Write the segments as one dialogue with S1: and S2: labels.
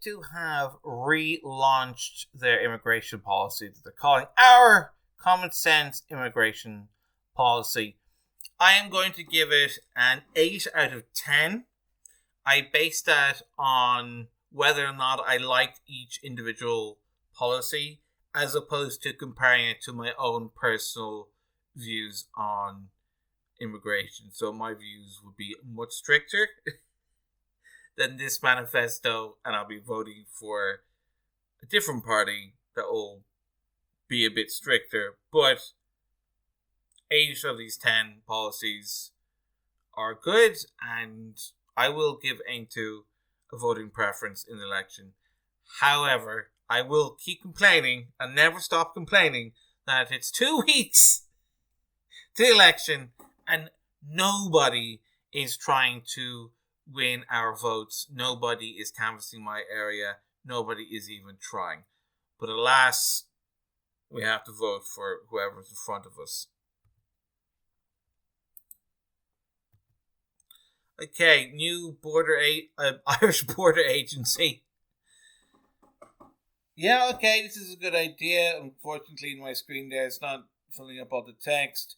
S1: to have relaunched their immigration policy that they're calling our common sense immigration policy. I am going to give it an 8 out of 10. I base that on whether or not I liked each individual policy, as opposed to comparing it to my own personal views on immigration. So my views would be much stricter than this manifesto, and I'll be voting for a different party that will be a bit stricter. But 8 of these 10 policies are good, and I will give Aontu a voting preference in the election. However, I will keep complaining and never stop complaining that it's 2 weeks to the election and nobody is trying to win our votes. Nobody is canvassing my area. Nobody is even trying. But alas, we have to vote for whoever's in front of us. Okay, new Irish border agency. Yeah, okay, this is a good idea. Unfortunately, in my screen there, it's not filling up all the text.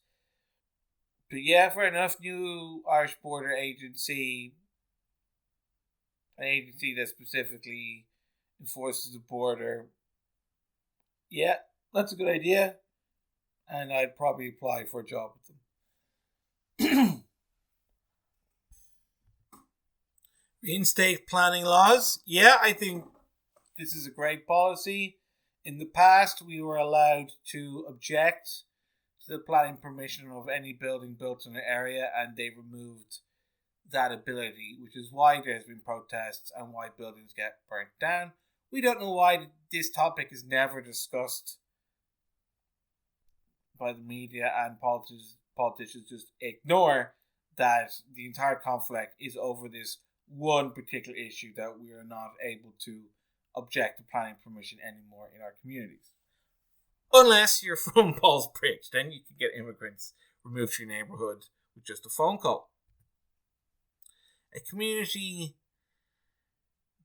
S1: But yeah, fair enough. New Irish border agency. An agency that specifically enforces the border. Yeah, that's a good idea. And I'd probably apply for a job with them. Reinstate planning laws. Yeah, I think this is a great policy. In the past, we were allowed to object to the planning permission of any building built in an area, and they removed that ability, which is why there's been protests and why buildings get burnt down. We don't know why this topic is never discussed by the media, and politicians just ignore that the entire conflict is over this one particular issue, that we are not able to object to planning permission anymore in our communities. Unless you're from Paul's Bridge, then you can get immigrants removed from your neighborhood with just a phone call. A community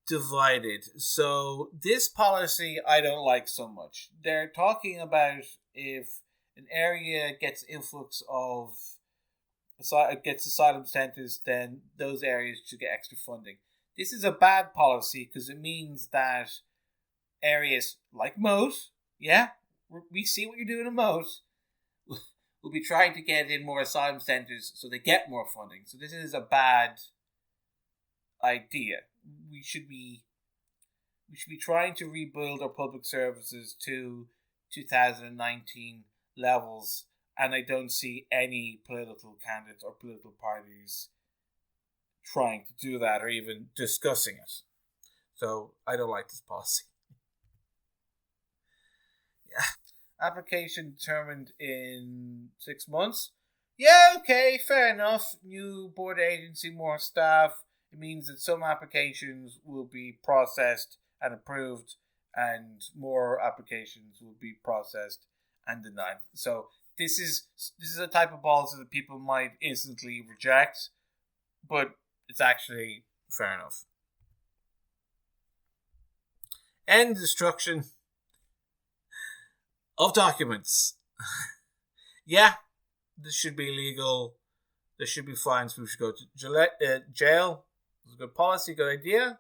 S1: divided. So this policy I don't like so much. They're talking about if an area gets influx of gets asylum centers, then those areas should get extra funding. This is a bad policy because it means that areas like Moat, yeah, we see what you're doing in Moat, will be trying to get in more asylum centers so they get more funding. So this is a bad idea. We should be trying to rebuild our public services to 2019 levels, and I don't see any political candidates or political parties trying to do that or even discussing it. So I don't like this policy. Yeah. Application determined in 6 months. Yeah, okay, fair enough. New board agency, more staff. It means that some applications will be processed and approved, and more applications will be processed and denied. So this is a type of policy that people might instantly reject, but it's actually fair enough. End destruction of documents. Yeah, this should be illegal. There should be fines. People should go to jail. It's a good policy, good idea.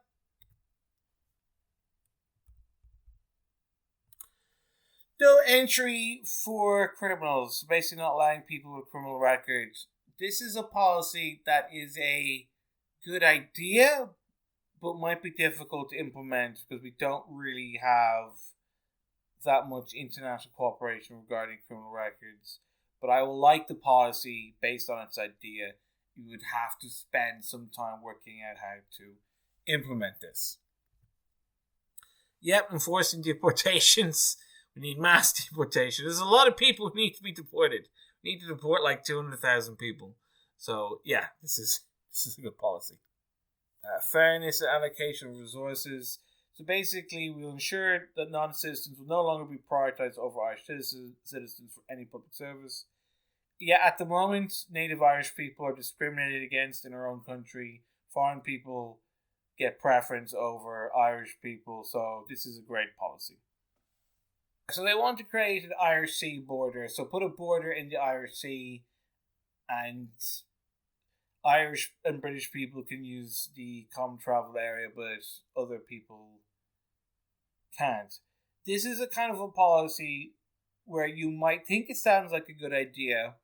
S1: No entry for criminals, basically not allowing people with criminal records. This is a policy that is a good idea, but might be difficult to implement because we don't really have that much international cooperation regarding criminal records. But I will like the policy based on its idea. You would have to spend some time working out how to implement this. Yep, enforcing deportations. We need mass deportation. There's a lot of people who need to be deported. We need to deport like 200,000 people. So yeah, this is a good policy. Fairness and allocation of resources. So basically, we'll ensure that non-citizens will no longer be prioritized over Irish citizens for any public service. Yeah, at the moment, native Irish people are discriminated against in our own country. Foreign people get preference over Irish people. So this is a great policy. So they want to create an Irish Sea border. So put a border in the Irish Sea, and Irish and British people can use the common travel area, but other people can't. This is a kind of a policy where you might think it sounds like a good idea,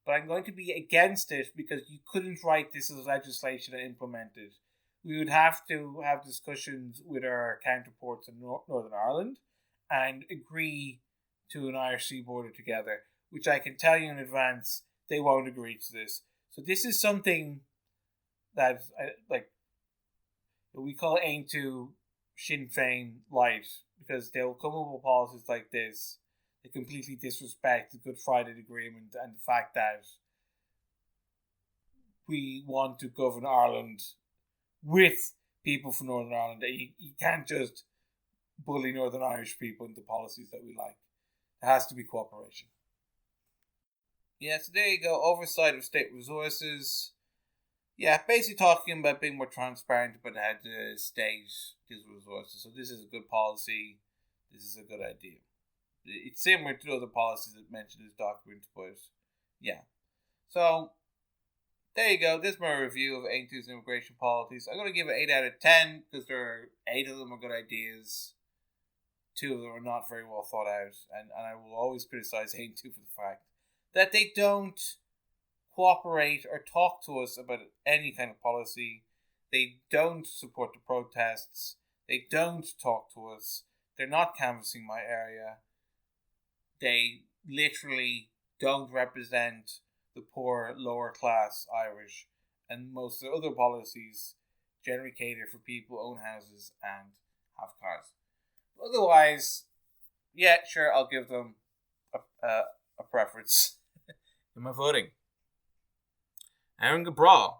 S1: but I'm going to be against it because you couldn't write this as legislation and implement it. We would have to have discussions with our counterparts in Northern Ireland and agree to an Irish Sea border together, which I can tell you in advance, they won't agree to this. So this is something that, we call Aontu Sinn Féin light, because they'll come up with policies like this. They completely disrespect the Good Friday Agreement and the fact that we want to govern Ireland with people from Northern Ireland. You can't just bully Northern Irish people into policies that we like. There has to be cooperation. Yeah, so there you go. Oversight of state resources. Yeah, basically talking about being more transparent about how the state deals with resources. So this is a good policy. This is a good idea. It's similar to other policies that mentioned in this document, but yeah. So there you go. This is my review of Aontú's immigration policies. I'm going to give it 8 out of 10 because there are 8 of them are good ideas. 2 of them are not very well thought out, and I will always criticize Aontú for the fact that they don't cooperate or talk to us about any kind of policy. They don't support the protests. They don't talk to us. They're not canvassing my area. They literally don't represent the poor, lower class Irish, and most of the other policies generally cater for people who own houses and have cars. Otherwise, yeah, sure, I'll give them a preference in my voting. Aaron Gabral.